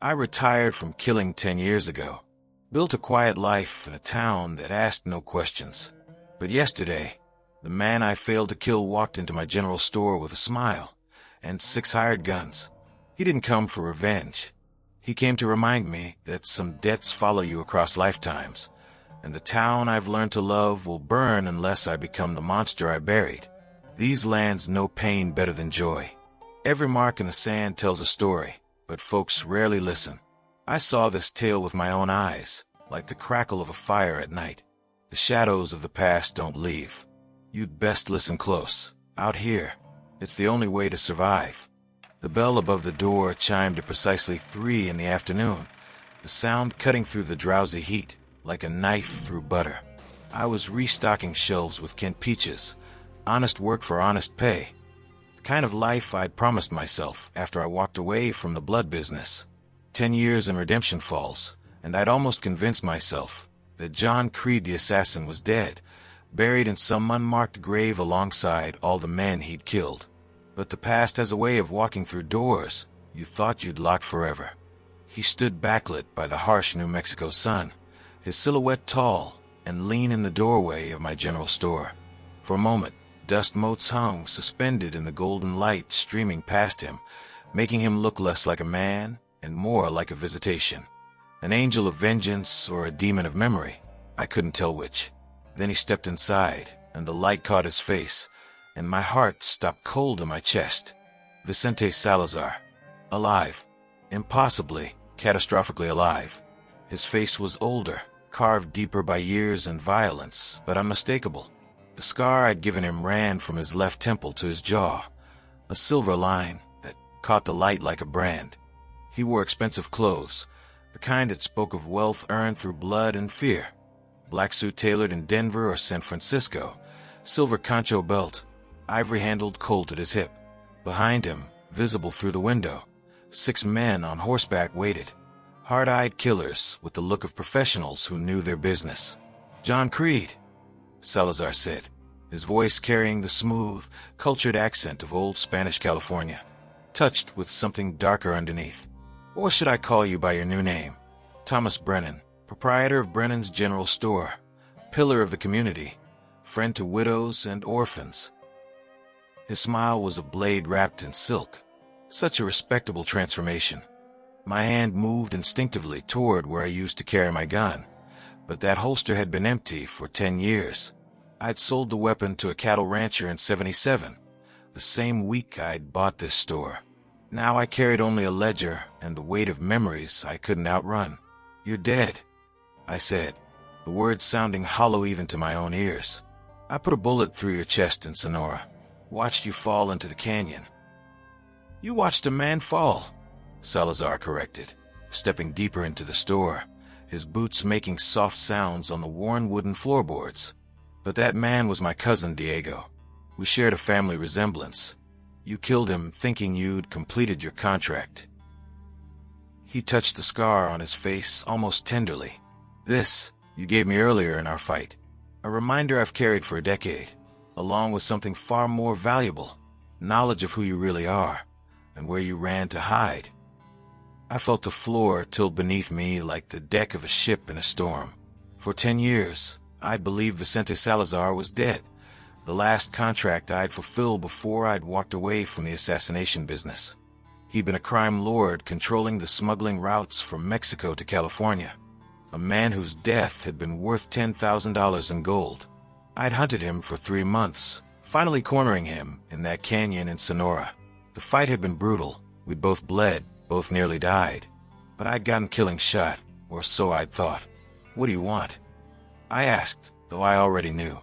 I retired from killing 10 years ago. Built a quiet life in a town that asked no questions. But yesterday, the man I failed to kill walked into my general store with a smile and 6 hired guns. He didn't come for revenge. He came to remind me that some debts follow you across lifetimes, and the town I've learned to love will burn unless I become the monster I buried. These lands know pain better than joy. Every mark in the sand tells a story, but folks rarely listen. I saw this tale with my own eyes, like the crackle of a fire at night. The shadows of the past don't leave. You'd best listen close. Out here, it's the only way to survive. The bell above the door chimed at precisely 3 in the afternoon, the sound cutting through the drowsy heat like a knife through butter. I was restocking shelves with Kent peaches, honest work for honest pay. The kind of life I'd promised myself after I walked away from the blood business. 10 years in redemption falls, and I'd almost convinced myself that John Creed the assassin was dead, buried in some unmarked grave alongside all the men he'd killed. But the past has a way of walking through doors you thought you'd lock forever. He stood backlit by the harsh New Mexico sun, his silhouette tall and lean in the doorway of my general store. For a moment, dust motes hung suspended in the golden light streaming past him, making him look less like a man and more like a visitation. An angel of vengeance or a demon of memory, I couldn't tell which. Then he stepped inside, and the light caught his face, and my heart stopped cold in my chest. Vicente Salazar. Alive. Impossibly, catastrophically alive. His face was older, carved deeper by years and violence, but unmistakable. The scar I'd given him ran from his left temple to his jaw, a silver line that caught the light like a brand. He wore expensive clothes, the kind that spoke of wealth earned through blood and fear. Black suit tailored in Denver or San Francisco, silver concho belt, ivory-handled Colt at his hip. Behind him, visible through the window, 6 men on horseback waited, hard-eyed killers with the look of professionals who knew their business. "John Creed," Salazar said, his voice carrying the smooth, cultured accent of old Spanish California, touched with something darker underneath. "Or should I call you by your new name? Thomas Brennan, proprietor of Brennan's General Store, pillar of the community, friend to widows and orphans." His smile was a blade wrapped in silk. Such a respectable transformation. My hand moved instinctively toward where I used to carry my gun, but that holster had been empty for 10 years. I'd sold the weapon to a cattle rancher in '77, the same week I'd bought this store. Now I carried only a ledger and the weight of memories I couldn't outrun. "You're dead," I said, the words sounding hollow even to my own ears. "I put a bullet through your chest in Sonora, watched you fall into the canyon." "You watched a man fall," Salazar corrected, stepping deeper into the store, his boots making soft sounds on the worn wooden floorboards. "But that man was my cousin Diego. We shared a family resemblance. You killed him thinking you'd completed your contract." He touched the scar on his face almost tenderly. "This, you gave me earlier in our fight. A reminder I've carried for a decade, along with something far more valuable, knowledge of who you really are, and where you ran to hide." I felt the floor tilt beneath me like the deck of a ship in a storm. For 10 years, I'd believed Vicente Salazar was dead, the last contract I'd fulfilled before I'd walked away from the assassination business. He'd been a crime lord controlling the smuggling routes from Mexico to California, a man whose death had been worth $10,000 in gold. I'd hunted him for 3 months, finally cornering him in that canyon in Sonora. The fight had been brutal. We'd both bled, both nearly died. But I'd gotten killing shot, or so I'd thought. "What do you want?" I asked, though I already knew.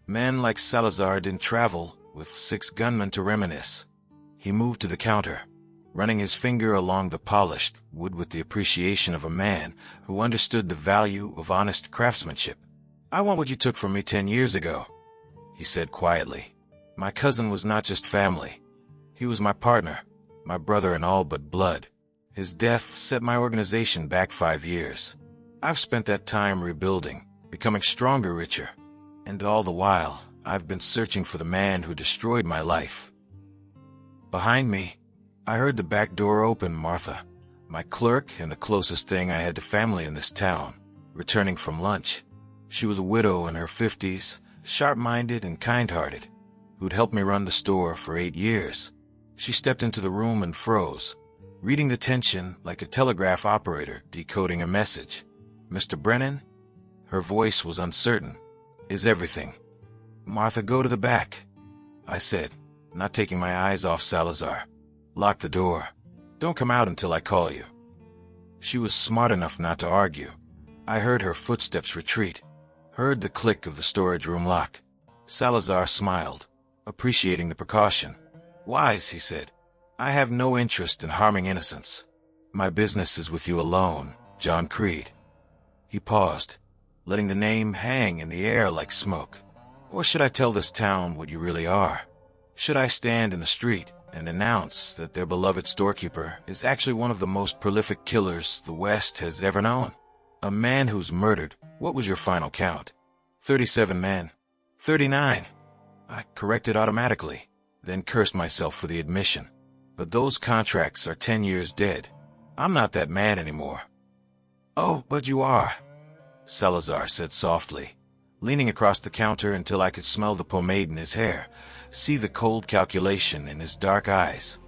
Men like Salazar didn't travel with 6 gunmen to reminisce. He moved to the counter, running his finger along the polished wood with the appreciation of a man who understood the value of honest craftsmanship. "I want what you took from me 10 years ago," he said quietly. "My cousin was not just family. He was my partner, my brother in all but blood. His death set my organization back 5 years. I've spent that time rebuilding, becoming stronger, richer. And all the while, I've been searching for the man who destroyed my life." Behind me, I heard the back door open, Martha, my clerk and the closest thing I had to family in this town, returning from lunch. She was a widow in her 50s, sharp-minded and kind-hearted, who'd helped me run the store for 8 years. She stepped into the room and froze, reading the tension like a telegraph operator decoding a message. "Mr. Brennan?" Her voice was uncertain. "Is everything?" "Martha, go to the back," I said, not taking my eyes off Salazar. "Lock the door. Don't come out until I call you." She was smart enough not to argue. I heard her footsteps retreat, heard the click of the storage room lock. Salazar smiled, appreciating the precaution. "Wise," he said. "I have no interest in harming innocents. My business is with you alone, John Creed." He paused, letting the name hang in the air like smoke. "Or should I tell this town what you really are? Should I stand in the street and announce that their beloved storekeeper is actually one of the most prolific killers the West has ever known? A man who's murdered, what was your final count? 37 men. 39. I corrected automatically, then cursed myself for the admission. But those contracts are 10 years dead. I'm not that man anymore. "Oh, but you are," Salazar said softly, leaning across the counter until I could smell the pomade in his hair, see the cold calculation in his dark eyes.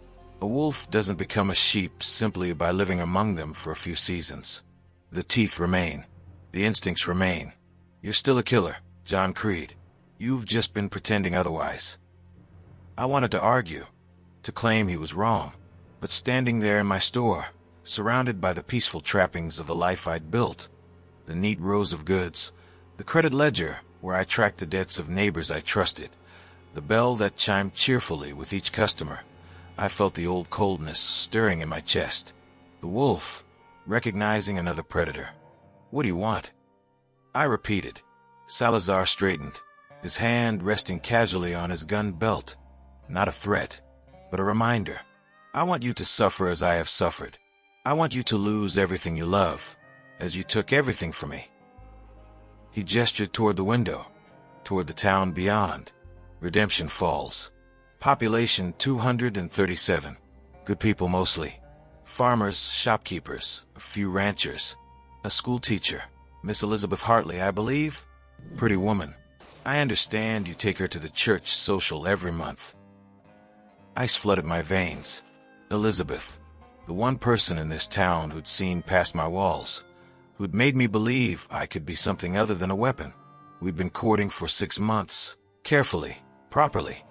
A wolf doesn't become a sheep simply by living among them for a few seasons. The teeth remain. The instincts remain. You're still a killer, John Creed. You've just been pretending otherwise. I wanted to argue, to claim he was wrong, but standing there in my store, surrounded by the peaceful trappings of the life I'd built, the neat rows of goods, the credit ledger where I tracked the debts of neighbors I trusted, the bell that chimed cheerfully with each customer, I felt the old coldness stirring in my chest. The wolf, recognizing another predator. "What do you want?" I repeated. Salazar straightened, his hand resting casually on his gun belt. Not a threat, but a reminder. "I want you to suffer as I have suffered. I want you to lose everything you love, as you took everything from me." He gestured toward the window, toward the town beyond. Redemption Falls. Population 237. Good people mostly. Farmers, shopkeepers, a few ranchers. A school teacher, Miss Elizabeth Hartley, I believe. Pretty woman. I understand you take her to the church social every month. Ice flooded my veins. Elizabeth, the one person in this town who'd seen past my walls, who'd made me believe I could be something other than a weapon. We'd been courting for 6 months, carefully, properly,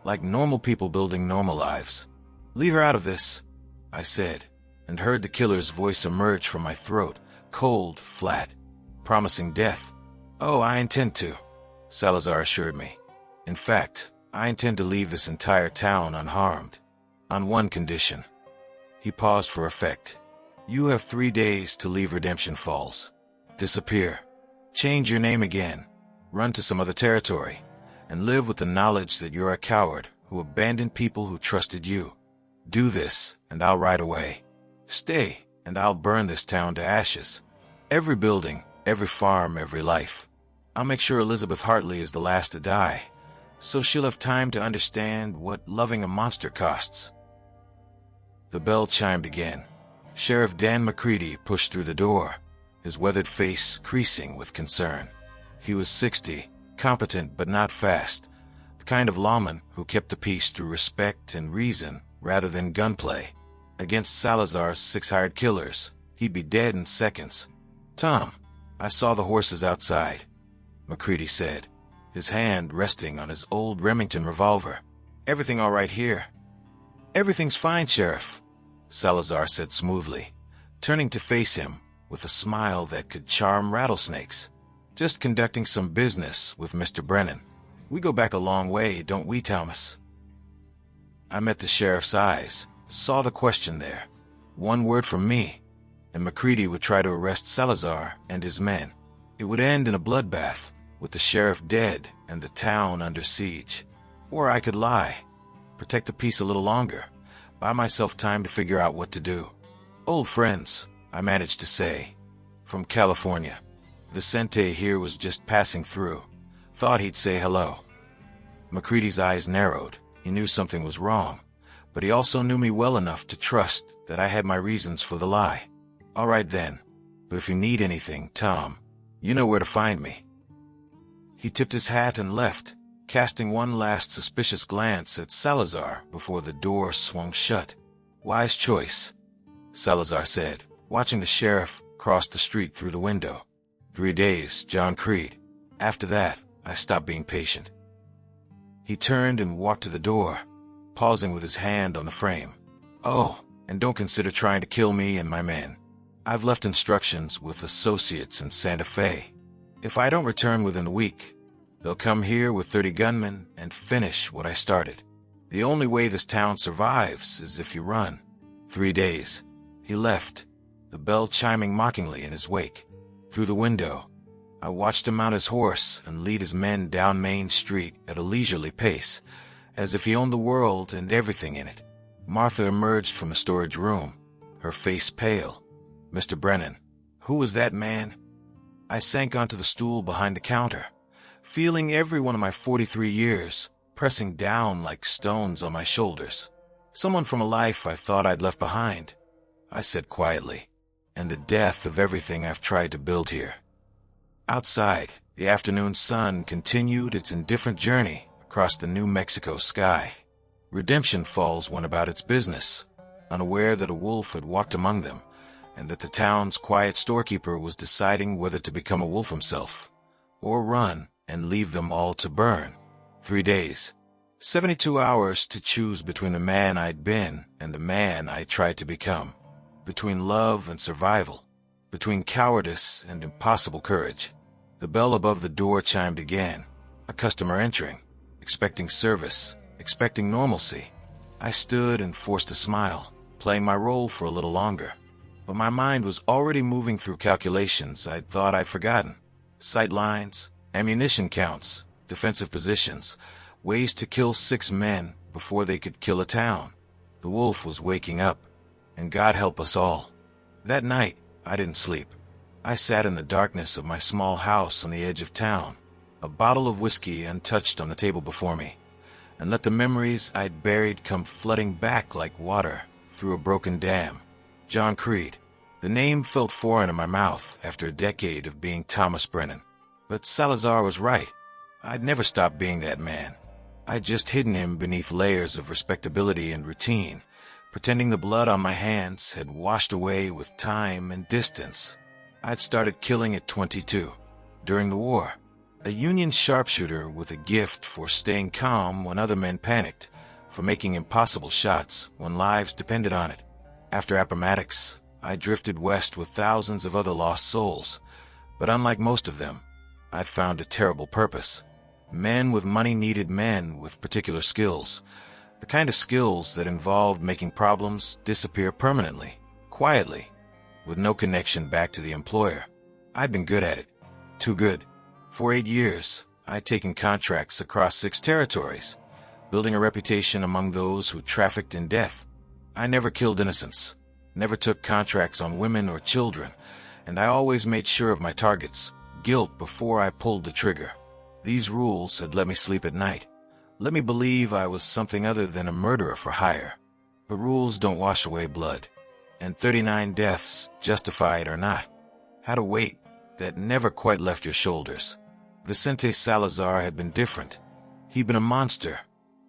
like normal people building normal lives. "Leave her out of this," I said, and heard the killer's voice emerge from my throat, cold, flat, promising death. "Oh, I intend to," Salazar assured me. "In fact, I intend to leave this entire town unharmed. On one condition." He paused for effect. "You have 3 days to leave Redemption Falls. Disappear. Change your name again. Run to some other territory. And live with the knowledge that you're a coward who abandoned people who trusted you. Do this, and I'll ride away. Stay, and I'll burn this town to ashes. Every building, every farm, every life. I'll make sure Elizabeth Hartley is the last to die, so she'll have time to understand what loving a monster costs." The bell chimed again. Sheriff Dan McCready pushed through the door, his weathered face creasing with concern. He was 60, competent but not fast, the kind of lawman who kept the peace through respect and reason rather than gunplay. Against Salazar's 6 hired killers, he'd be dead in seconds. "Tom, I saw the horses outside," McCready said, his hand resting on his old Remington revolver. "Everything all right here?" "Everything's fine, Sheriff," Salazar said smoothly, turning to face him with a smile that could charm rattlesnakes. "Just conducting some business with Mr. Brennan. We go back a long way, don't we, Thomas?" I met the sheriff's eyes, saw the question there. One word from me, and McCready would try to arrest Salazar and his men. It would end in a bloodbath, with the sheriff dead and the town under siege. Or I could lie, protect the peace a little longer, buy myself time to figure out what to do. "Old friends," I managed to say. "From California. Vicente here was just passing through. Thought he'd say hello." McCready's eyes narrowed. He knew something was wrong, but he also knew me well enough to trust that I had my reasons for the lie. All right then, but if you need anything, Tom, you know where to find me. He tipped his hat and left, casting one last suspicious glance at Salazar before the door swung shut. Wise choice, Salazar said, watching the sheriff cross the street through the window. 3 days, John Creed. After that, I stopped being patient. He turned and walked to the door, pausing with his hand on the frame. Oh, and don't consider trying to kill me and my men. I've left instructions with associates in Santa Fe. If I don't return within the week, they'll come here with 30 gunmen and finish what I started. The only way this town survives is if you run. 3 days. He left, the bell chiming mockingly in his wake. Through the window, I watched him mount his horse and lead his men down Main Street at a leisurely pace, as if he owned the world and everything in it. Martha emerged from a storage room, her face pale. Mr. Brennan, who was that man? I sank onto the stool behind the counter, feeling every one of my 43 years pressing down like stones on my shoulders. Someone from a life I thought I'd left behind, I said quietly, and the death of everything I've tried to build here. Outside, the afternoon sun continued its indifferent journey across the New Mexico sky. Redemption Falls went about its business, unaware that a wolf had walked among them, and that the town's quiet storekeeper was deciding whether to become a wolf himself, or run and leave them all to burn. 3 days, 72 hours to choose between the man I'd been and the man I tried to become, between love and survival, between cowardice and impossible courage. The bell above the door chimed again, a customer entering, expecting service, expecting normalcy. I stood and forced a smile, playing my role for a little longer. But my mind was already moving through calculations I'd thought I'd forgotten. Sight lines, ammunition counts, defensive positions, ways to kill 6 men before they could kill a town. The wolf was waking up, and God help us all. That night, I didn't sleep. I sat in the darkness of my small house on the edge of town, a bottle of whiskey untouched on the table before me, and let the memories I'd buried come flooding back like water through a broken dam. John Creed. The name felt foreign in my mouth after a decade of being Thomas Brennan. But Salazar was right. I'd never stopped being that man. I'd just hidden him beneath layers of respectability and routine, pretending the blood on my hands had washed away with time and distance. I'd started killing at 22, during the war. A Union sharpshooter with a gift for staying calm when other men panicked, for making impossible shots when lives depended on it. After Appomattox, I drifted west with thousands of other lost souls, but unlike most of them, I'd found a terrible purpose. Men with money needed men with particular skills, the kind of skills that involved making problems disappear permanently, quietly, with no connection back to the employer. I'd been good at it, too good. For 8 years, I'd taken contracts across 6 territories, building a reputation among those who trafficked in death. I never killed innocents, never took contracts on women or children, and I always made sure of my target's guilt before I pulled the trigger. These rules had let me sleep at night, let me believe I was something other than a murderer for hire. But rules don't wash away blood, and 39 deaths, justified or not, had a weight that never quite left your shoulders. Vicente Salazar had been different. He'd been a monster,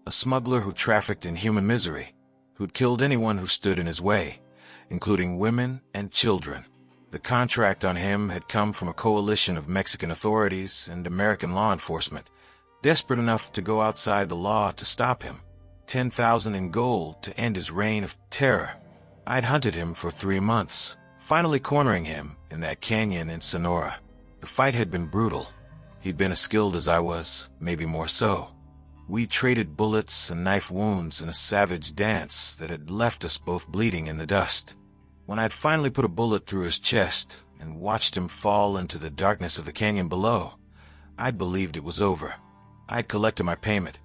a smuggler who trafficked in human misery, who'd killed anyone who stood in his way, including women and children. The contract on him had come from a coalition of Mexican authorities and American law enforcement, desperate enough to go outside the law to stop him. 10,000 in gold to end his reign of terror. I'd hunted him for 3 months, finally cornering him in that canyon in Sonora. The fight had been brutal. He'd been as skilled as I was, maybe more so. We traded bullets and knife wounds in a savage dance that had left us both bleeding in the dust. When I'd finally put a bullet through his chest and watched him fall into the darkness of the canyon below, I'd believed it was over. I'd collected my payment,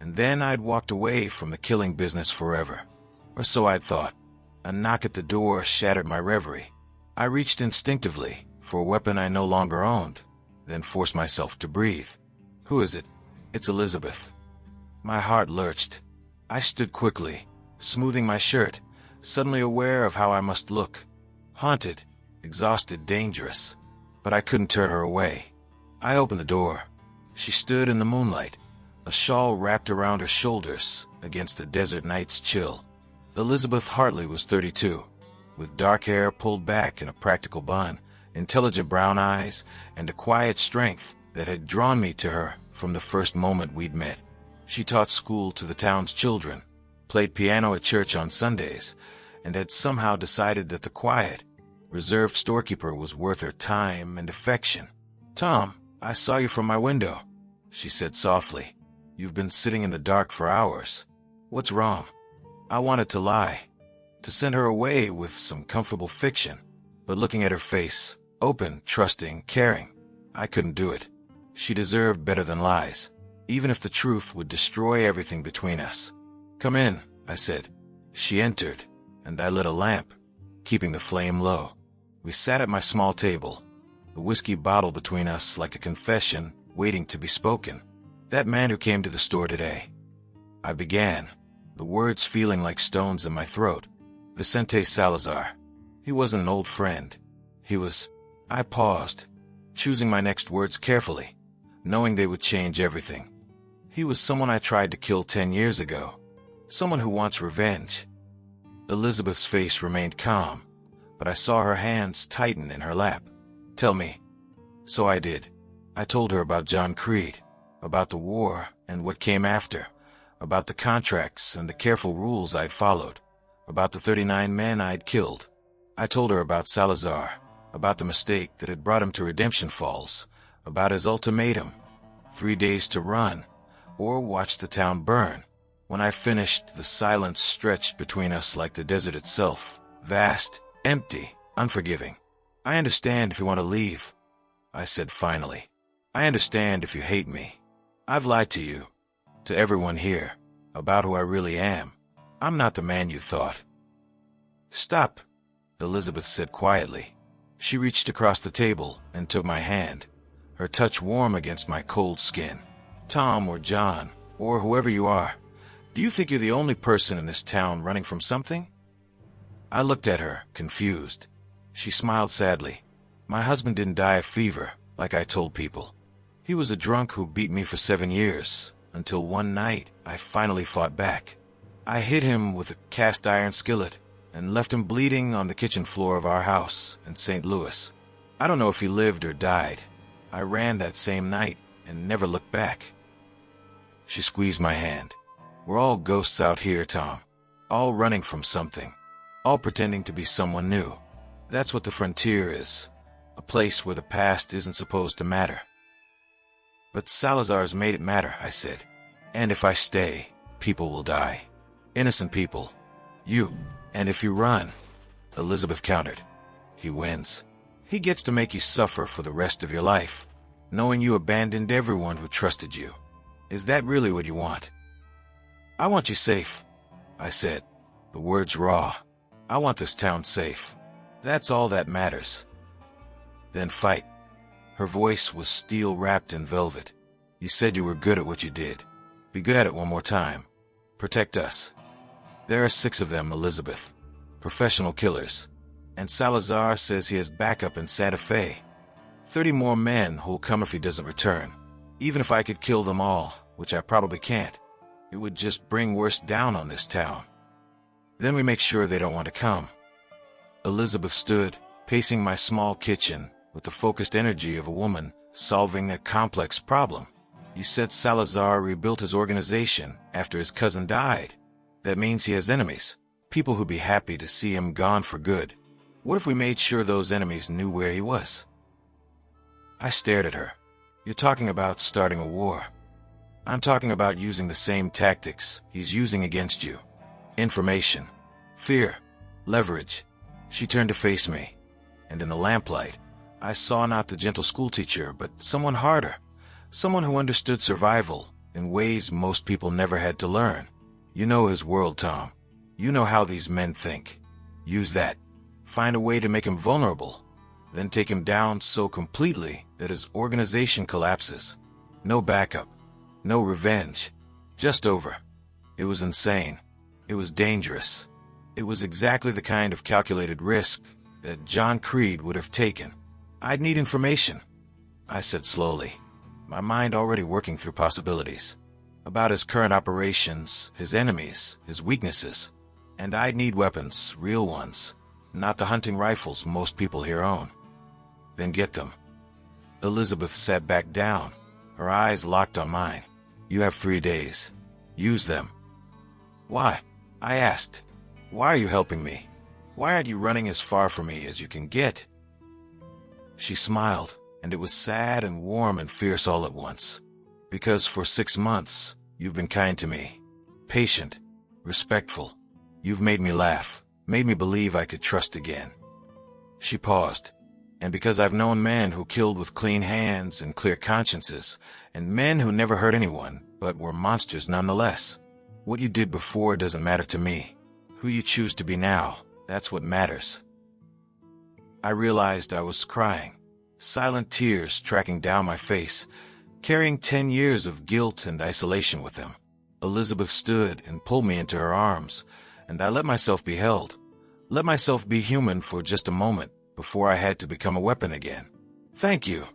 and then I'd walked away from the killing business forever. Or so I'd thought. A knock at the door shattered my reverie. I reached instinctively for a weapon I no longer owned, then forced myself to breathe. Who is it? It's Elizabeth. My heart lurched. I stood quickly, smoothing my shirt, suddenly aware of how I must look. Haunted, exhausted, dangerous. But I couldn't turn her away. I opened the door. She stood in the moonlight, a shawl wrapped around her shoulders against the desert night's chill. Elizabeth Hartley was 32, with dark hair pulled back in a practical bun, intelligent brown eyes, and a quiet strength that had drawn me to her from the first moment we'd met. She taught school to the town's children, played piano at church on Sundays, and had somehow decided that the quiet, reserved storekeeper was worth her time and affection. "Tom, I saw you from my window," she said softly. "You've been sitting in the dark for hours. What's wrong?" I wanted to lie, to send her away with some comfortable fiction, but looking at her face, open, trusting, caring, I couldn't do it. She deserved better than lies, even if the truth would destroy everything between us. "Come in," I said. She entered, and I lit a lamp, keeping the flame low. We sat at my small table, the whiskey bottle between us like a confession waiting to be spoken. "That man who came to the store today," I began, the words feeling like stones in my throat. "Vicente Salazar. He wasn't an old friend. He was—" I paused, choosing my next words carefully, knowing they would change everything. "He was someone I tried to kill 10 years ago. Someone who wants revenge." Elizabeth's face remained calm, but I saw her hands tighten in her lap. "Tell me." So I did. I told her about John Creed, about the war and what came after, about the contracts and the careful rules I'd followed, about the 39 men I'd killed. I told her about Salazar, about the mistake that had brought him to Redemption Falls, about his ultimatum, 3 days to run, or watch the town burn. When I finished, the silence stretched between us like the desert itself, vast, empty, unforgiving. "I understand if you want to leave," I said finally. "I understand if you hate me. I've lied to you, to everyone here, about who I really am. I'm not the man you thought." "Stop," Elizabeth said quietly. She reached across the table and took my hand, her touch warm against my cold skin. "Tom or John, or whoever you are, do you think you're the only person in this town running from something?" I looked at her, confused. She smiled sadly. "My husband didn't die of fever, like I told people. He was a drunk who beat me for 7 years, until one night I finally fought back. I hit him with a cast iron skillet and left him bleeding on the kitchen floor of our house in St. Louis. I don't know if he lived or died. I ran that same night and never looked back." She squeezed my hand. "We're all ghosts out here, Tom. All running from something. All pretending to be someone new. That's what the frontier is. A place where the past isn't supposed to matter." "But Salazar's made it matter," I said. "And if I stay, people will die. Innocent people. You. And if you run," Elizabeth countered, "he wins. He gets to make you suffer for the rest of your life, knowing you abandoned everyone who trusted you. Is that really what you want?" "I want you safe," I said, the words raw. "I want this town safe. That's all that matters." "Then fight." Her voice was steel-wrapped in velvet. "You said you were good at what you did. Be good at it one more time. Protect us. There are 6 of them, Elizabeth. Professional killers. And Salazar says he has backup in Santa Fe. 30 more men who'll come if he doesn't return. Even if I could kill them all, which I probably can't, it would just bring worse down on this town. Then we make sure they don't want to come." Elizabeth stood, pacing my small kitchen, with the focused energy of a woman solving a complex problem. "You said Salazar rebuilt his organization after his cousin died. That means he has enemies, people who'd be happy to see him gone for good. What if we made sure those enemies knew where he was?" I stared at her. "You're talking about starting a war. I'm talking about using the same tactics he's using against you. Information, fear, leverage." She turned to face me, and in the lamplight, I saw not the gentle schoolteacher, but someone harder, someone who understood survival in ways most people never had to learn. "You know his world, Tom. You know how these men think. Use that. Find a way to make him vulnerable, then take him down so completely that his organization collapses. No backup, no revenge, just over." It was insane. It was dangerous. It was exactly the kind of calculated risk that John Creed would have taken. I'd need information, I said slowly, my mind already working through possibilities. About his current operations, his enemies, his weaknesses. And I'd need weapons, real ones, not the hunting rifles most people here own. Then get them. Elizabeth sat back down, her eyes locked on mine. You have 3 days. Use them. Why? I asked. Why are you helping me? Why aren't you running as far from me as you can get? She smiled, and it was sad and warm and fierce all at once. Because for 6 months, you've been kind to me. Patient. Respectful. You've made me laugh, made me believe I could trust again. She paused. And because I've known men who killed with clean hands and clear consciences, and men who never hurt anyone, but were monsters nonetheless. What you did before doesn't matter to me. Who you choose to be now, that's what matters. I realized I was crying, silent tears tracking down my face, carrying 10 years of guilt and isolation with him. Elizabeth stood and pulled me into her arms, and I let myself be held, let myself be human for just a moment before I had to become a weapon again. Thank you,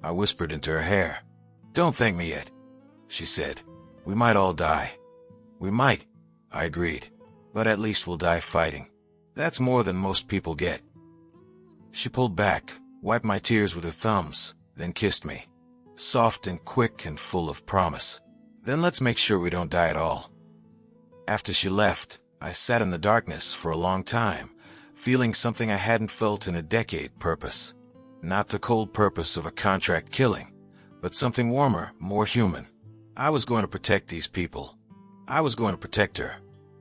I whispered into her hair. Don't thank me yet, she said. We might all die. We might, I agreed, but at least we'll die fighting. That's more than most people get. She pulled back, wiped my tears with her thumbs, then kissed me, soft and quick and full of promise. Then let's make sure we don't die at all. After she left, I sat in the darkness for a long time, feeling something I hadn't felt in a decade. Purpose. Not the cold purpose of a contract killing, but something warmer, more human. I was going to protect these people. I was going to protect her.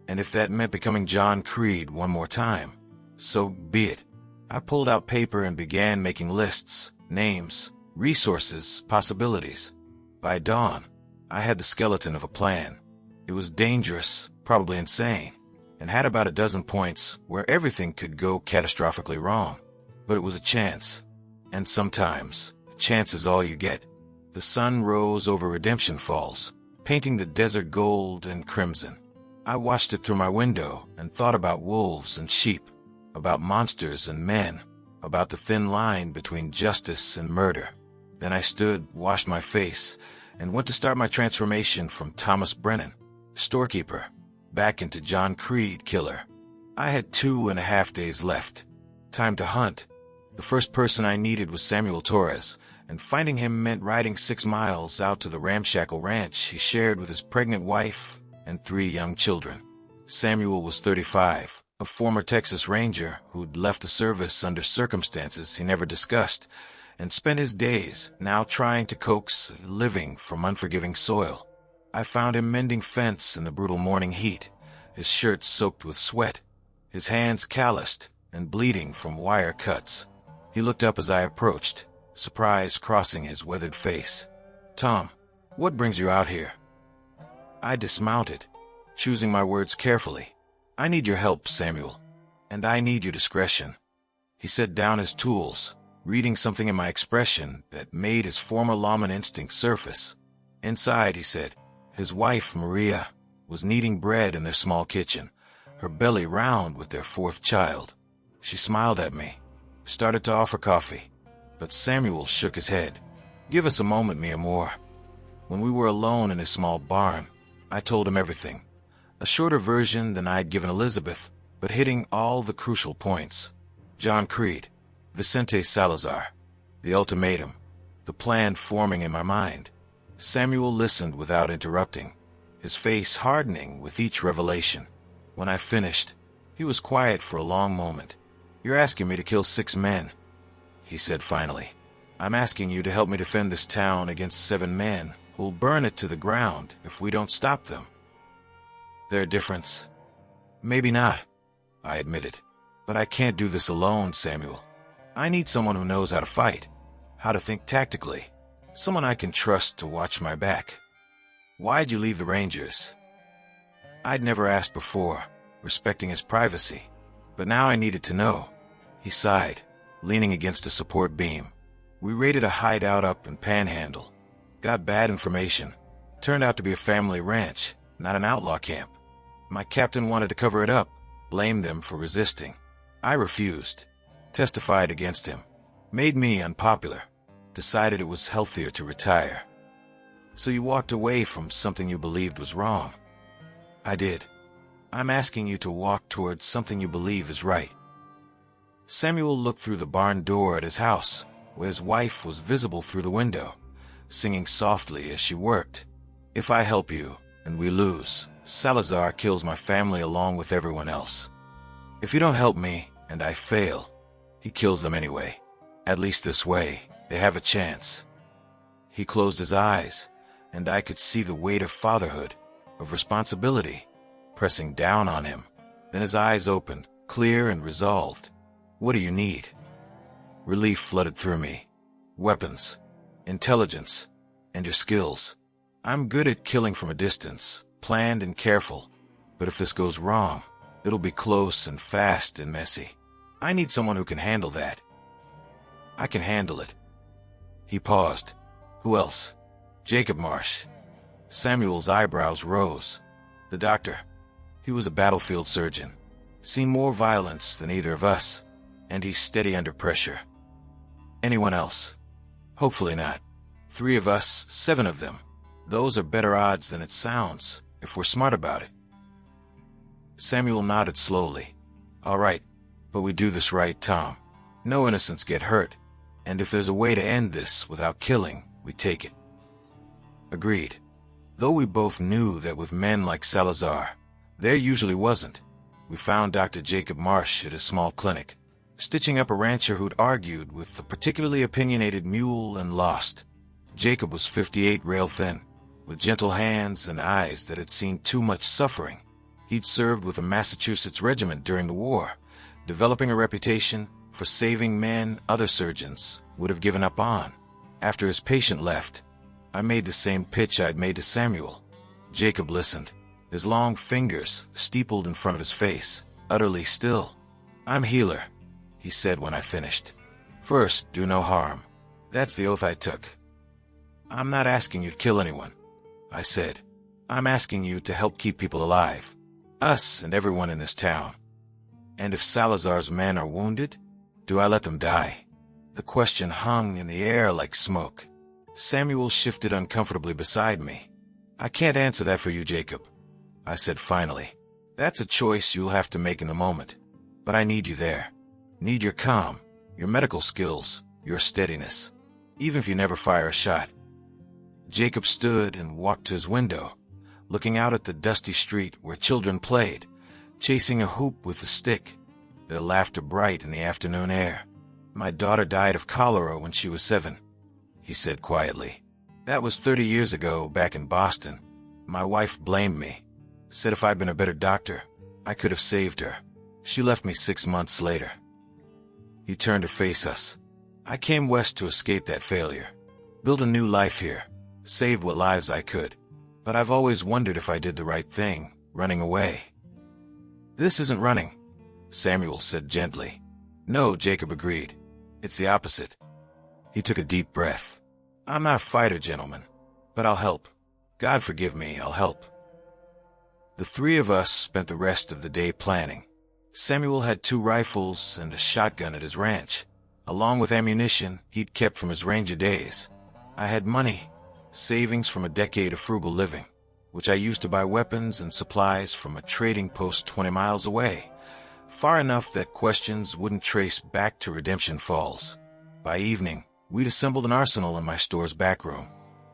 And if that meant becoming John Creed one more time, so be it. I pulled out paper and began making lists, names, resources, possibilities. By dawn, I had the skeleton of a plan. It was dangerous, probably insane, and had about a dozen points where everything could go catastrophically wrong. But it was a chance. And sometimes, a chance is all you get. The sun rose over Redemption Falls, painting the desert gold and crimson. I watched it through my window and thought about wolves and sheep, about monsters and men, about the thin line between justice and murder. Then I stood, washed my face, and went to start my transformation from Thomas Brennan, storekeeper, back into John Creed, killer. I had 2.5 days left. Time to hunt. The first person I needed was Samuel Torres, and finding him meant riding 6 miles out to the ramshackle ranch he shared with his pregnant wife and 3 young children. Samuel was 35, a former Texas Ranger who'd left the service under circumstances he never discussed, and spent his days now trying to coax a living from unforgiving soil. I found him mending fence in the brutal morning heat, his shirt soaked with sweat, his hands calloused and bleeding from wire cuts. He looked up as I approached, surprise crossing his weathered face. "Tom, what brings you out here?" I dismounted, choosing my words carefully. "I need your help, Samuel, and I need your discretion." He set down his tools, reading something in my expression that made his former lawman instinct surface. Inside, he said, his wife, Maria, was kneading bread in their small kitchen, her belly round with their 4th child. She smiled at me, started to offer coffee, but Samuel shook his head. "Give us a moment, mi amor." When we were alone in his small barn, I told him everything. A shorter version than I'd given Elizabeth, but hitting all the crucial points. John Creed, Vicente Salazar, the ultimatum, the plan forming in my mind. Samuel listened without interrupting, his face hardening with each revelation. When I finished, he was quiet for a long moment. "You're asking me to kill 6 men," he said finally. "I'm asking you to help me defend this town against 7 men who'll burn it to the ground if we don't stop them." "There a difference?" "Maybe not," I admitted. "But I can't do this alone, Samuel. I need someone who knows how to fight, how to think tactically, someone I can trust to watch my back." "Why'd you leave the Rangers?" I'd never asked before, respecting his privacy, but now I needed to know. He sighed, leaning against a support beam. "We raided a hideout up in Panhandle. Got bad information. Turned out to be a family ranch, not an outlaw camp. My captain wanted to cover it up, blame them for resisting. I refused, testified against him, made me unpopular, decided it was healthier to retire. So you walked away from something you believed was wrong. I did. I'm asking you to walk towards something you believe is right. Samuel looked through the barn door at his house, where his wife was visible through the window, singing softly as she worked. If I help you, and we lose, Salazar kills my family along with everyone else. If you don't help me, and I fail, he kills them anyway. At least this way, they have a chance. He closed his eyes, and I could see the weight of fatherhood, of responsibility, pressing down on him. Then his eyes opened, clear and resolved. What do you need? Relief flooded through me. Weapons, intelligence, and your skills. I'm good at killing from a distance, planned and careful. But if this goes wrong, it'll be close and fast and messy. I need someone who can handle that. I can handle it. He paused. Who else? Jacob Marsh. Samuel's eyebrows rose. The doctor. He was a battlefield surgeon. Seen more violence than either of us, and he's steady under pressure. Anyone else? Hopefully not. 3 of us, 7 of them. Those are better odds than it sounds, if we're smart about it. Samuel nodded slowly. All right, but we do this right, Tom. No innocents get hurt, and if there's a way to end this without killing, we take it. Agreed. Though we both knew that with men like Salazar, there usually wasn't. We found Dr. Jacob Marsh at his small clinic, stitching up a rancher who'd argued with a particularly opinionated mule and lost. Jacob was 58 rail thin, with gentle hands and eyes that had seen too much suffering. He'd served with a Massachusetts regiment during the war, developing a reputation for saving men other surgeons would have given up on. After his patient left, I made the same pitch I'd made to Samuel. Jacob listened, his long fingers steepled in front of his face, utterly still. I'm healer, he said when I finished. First, do no harm. That's the oath I took. I'm not asking you to kill anyone, I said. I'm asking you to help keep people alive. Us and everyone in this town. And if Salazar's men are wounded, do I let them die? The question hung in the air like smoke. Samuel shifted uncomfortably beside me. I can't answer that for you, Jacob, I said finally. That's a choice you'll have to make in the moment. But I need you there. Need your calm, your medical skills, your steadiness. Even if you never fire a shot. Jacob stood and walked to his window, looking out at the dusty street where children played, chasing a hoop with a stick, their laughter bright in the afternoon air. My daughter died of cholera when she was 7, he said quietly. That was 30 years ago back in Boston. My wife blamed me, said if I'd been a better doctor, I could have saved her. She left me 6 months later. He turned to face us. I came west to escape that failure, build a new life here, save what lives I could. But I've always wondered if I did the right thing, running away. This isn't running, Samuel said gently. No, Jacob agreed. It's the opposite. He took a deep breath. I'm not a fighter, gentlemen, but I'll help. God forgive me, I'll help. The 3 of us spent the rest of the day planning. Samuel had 2 rifles and a shotgun at his ranch, along with ammunition he'd kept from his ranger days. I had money, savings from a decade of frugal living, which I used to buy weapons and supplies from a trading post 20 miles away, far enough that questions wouldn't trace back to Redemption Falls. By evening, we'd assembled an arsenal in my store's back room.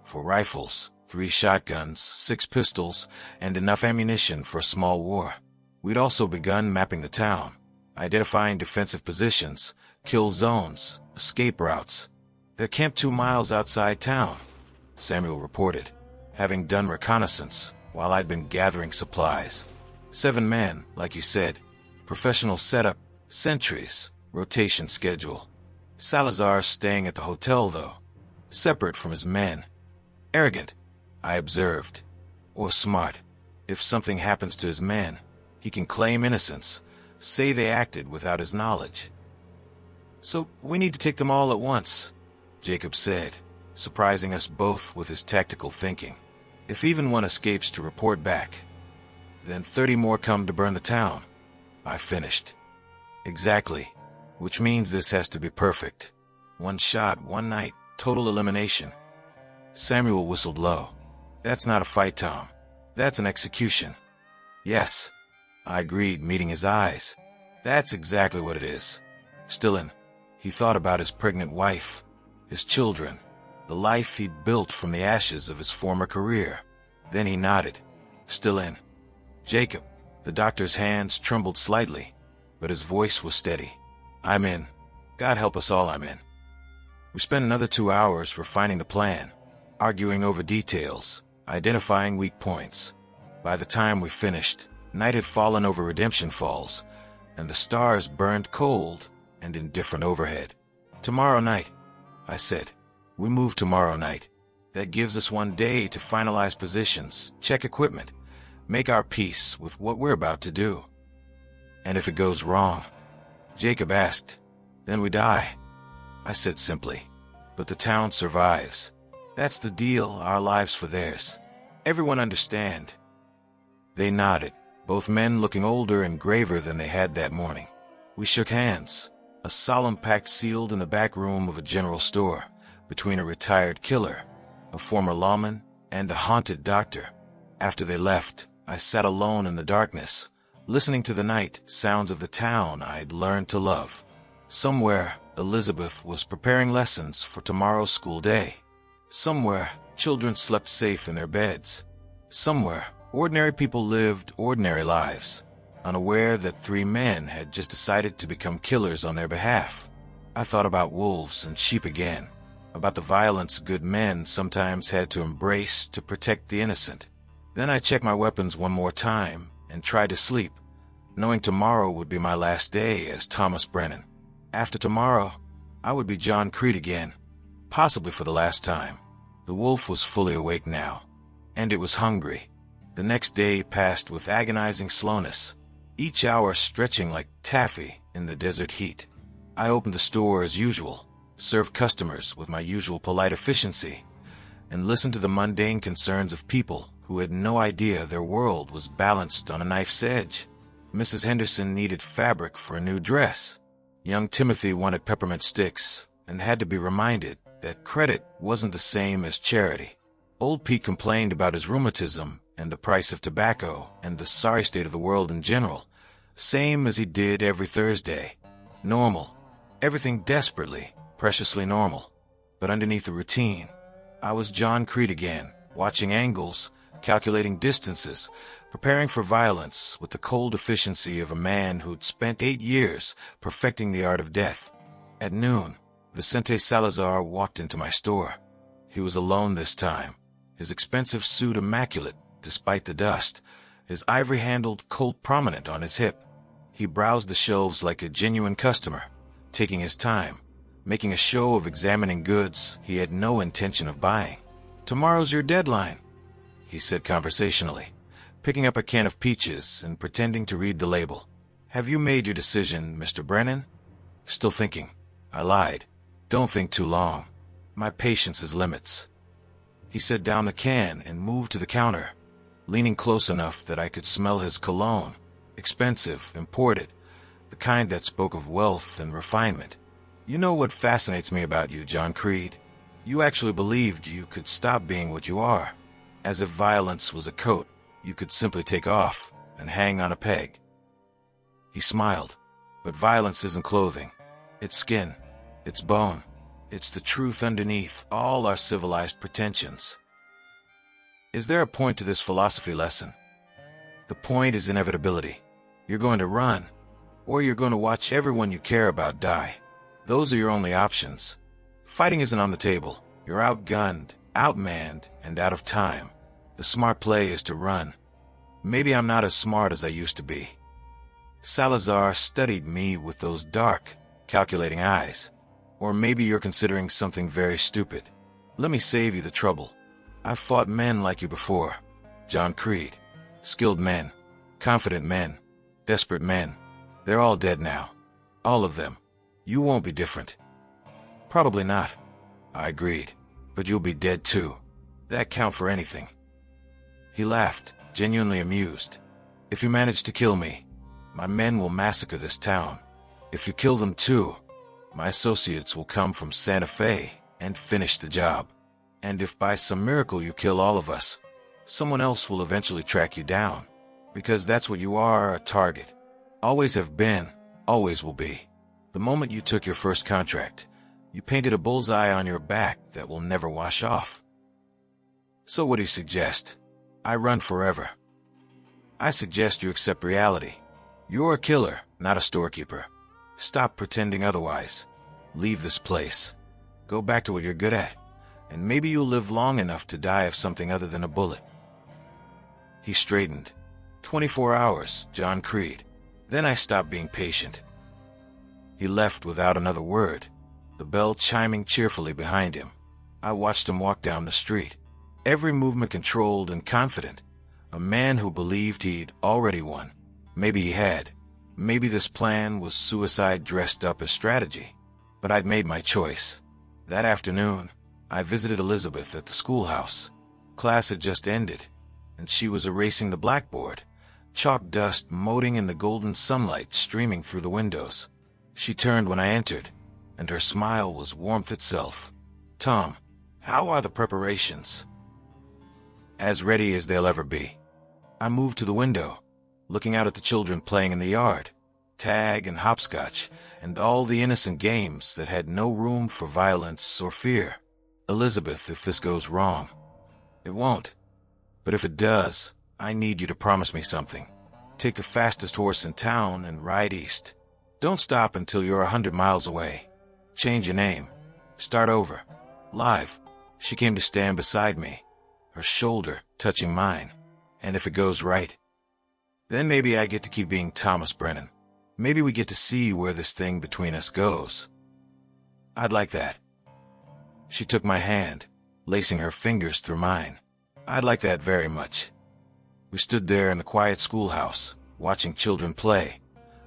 4 rifles, 3 shotguns, 6 pistols, and enough ammunition for a small war. We'd also begun mapping the town, identifying defensive positions, kill zones, escape routes. They're camped 2 miles outside town, Samuel reported, having done reconnaissance while I'd been gathering supplies. 7 men, like you said, professional setup, sentries, rotation schedule. Salazar staying at the hotel, though, separate from his men. Arrogant, I observed, or smart. If something happens to his men, he can claim innocence, say they acted without his knowledge. So we need to take them all at once, Jacob said, surprising us both with his tactical thinking. If even one escapes to report back. Then 30 more come to burn the town. I finished. Exactly. Which means this has to be perfect. One shot, one night, total elimination. Samuel whistled low. That's not a fight, Tom. That's an execution. Yes. I agreed, meeting his eyes. That's exactly what it is. Still in. He thought about his pregnant wife, his children, the life he'd built from the ashes of his former career. Then he nodded. Still in. Jacob. The doctor's hands trembled slightly, but his voice was steady. I'm in. God help us all, I'm in. We spent another 2 hours refining the plan, arguing over details, identifying weak points. By the time we finished, night had fallen over Redemption Falls, and the stars burned cold and indifferent overhead. Tomorrow night, I said. We move tomorrow night. That gives us 1 day to finalize positions, check equipment, make our peace with what we're about to do. And if it goes wrong? Jacob asked. Then we die. I said simply. But the town survives. That's the deal, our lives for theirs. Everyone understand? They nodded, both men looking older and graver than they had that morning. We shook hands, a solemn pact sealed in the back room of a general store, between a retired killer, a former lawman, and a haunted doctor. After they left, I sat alone in the darkness, listening to the night sounds of the town I'd learned to love. Somewhere, Elizabeth was preparing lessons for tomorrow's school day. Somewhere, children slept safe in their beds. Somewhere, ordinary people lived ordinary lives, unaware that 3 men had just decided to become killers on their behalf. I thought about wolves and sheep again, about the violence good men sometimes had to embrace to protect the innocent. Then I checked my weapons one more time and tried to sleep, knowing tomorrow would be my last day as Thomas Brennan. After tomorrow, I would be John Creed again, possibly for the last time. The wolf was fully awake now, and it was hungry. The next day passed with agonizing slowness, each hour stretching like taffy in the desert heat. I opened the store as usual, served customers with my usual polite efficiency, and listened to the mundane concerns of people who had no idea their world was balanced on a knife's edge. Mrs. Henderson needed fabric for a new dress. Young Timothy wanted peppermint sticks and had to be reminded that credit wasn't the same as charity. Old Pete complained about his rheumatism and the price of tobacco and the sorry state of the world in general, same as he did every Thursday. Normal. Everything desperately, preciously normal. But underneath the routine, I was John Creed again, watching angles, calculating distances, preparing for violence with the cold efficiency of a man who'd spent 8 years perfecting the art of death. At noon, Vicente Salazar walked into my store. He was alone this time, his expensive suit immaculate despite the dust, his ivory-handled Colt prominent on his hip. He browsed the shelves like a genuine customer, taking his time, making a show of examining goods he had no intention of buying. "Tomorrow's your deadline," he said conversationally, picking up a can of peaches and pretending to read the label. "Have you made your decision, Mr. Brennan?" "Still thinking," I lied. "Don't think too long. My patience has limits." He set down the can and moved to the counter, leaning close enough that I could smell his cologne, expensive, imported, the kind that spoke of wealth and refinement. "You know what fascinates me about you, John Creed? You actually believed you could stop being what you are, as if violence was a coat you could simply take off and hang on a peg." He smiled. "But violence isn't clothing. It's skin. It's bone. It's the truth underneath all our civilized pretensions." Is there a point to this philosophy lesson? The point is inevitability. You're going to run, or you're going to watch everyone you care about die. Those are your only options. Fighting isn't on the table. You're outgunned, outmanned, and out of time. The smart play is to run. Maybe I'm not as smart as I used to be. Salazar studied me with those dark, calculating eyes. Or maybe you're considering something very stupid. Let me save you the trouble. I've fought men like you before. John Creed. Skilled men. Confident men. Desperate men. They're all dead now. All of them. You won't be different. Probably not. I agreed. But you'll be dead too. That count for anything. He laughed, genuinely amused. If you manage to kill me, my men will massacre this town. If you kill them too, my associates will come from Santa Fe and finish the job. And if by some miracle you kill all of us, someone else will eventually track you down. Because that's what you are, a target. Always have been, always will be. The moment you took your first contract, you painted a bullseye on your back that will never wash off. So what do you suggest? I run forever. I suggest you accept reality. You're a killer, not a storekeeper. Stop pretending otherwise. Leave this place. Go back to what you're good at, and maybe you'll live long enough to die of something other than a bullet. He straightened. 24 hours, John Creed. Then I stopped being patient. He left without another word, the bell chiming cheerfully behind him. I watched him walk down the street, every movement controlled and confident. A man who believed he'd already won. Maybe he had. Maybe this plan was suicide dressed up as strategy. But I'd made my choice. That afternoon, I visited Elizabeth at the schoolhouse. Class had just ended, and she was erasing the blackboard, chalk dust moting in the golden sunlight streaming through the windows. She turned when I entered, and her smile was warmth itself. "Tom, how are the preparations?" "As ready as they'll ever be." I moved to the window, looking out at the children playing in the yard, tag and hopscotch, and all the innocent games that had no room for violence or fear. "Elizabeth, if this goes wrong." "It won't. But if it does, I need you to promise me something. Take the fastest horse in town and ride east. Don't stop until you're 100 miles away. Change your name. Start over. Live." She came to stand beside me, her shoulder touching mine. "And if it goes right, then maybe I get to keep being Thomas Brennan. Maybe we get to see where this thing between us goes." "I'd like that." She took my hand, lacing her fingers through mine. "I'd like that very much." We stood there in the quiet schoolhouse, watching children play,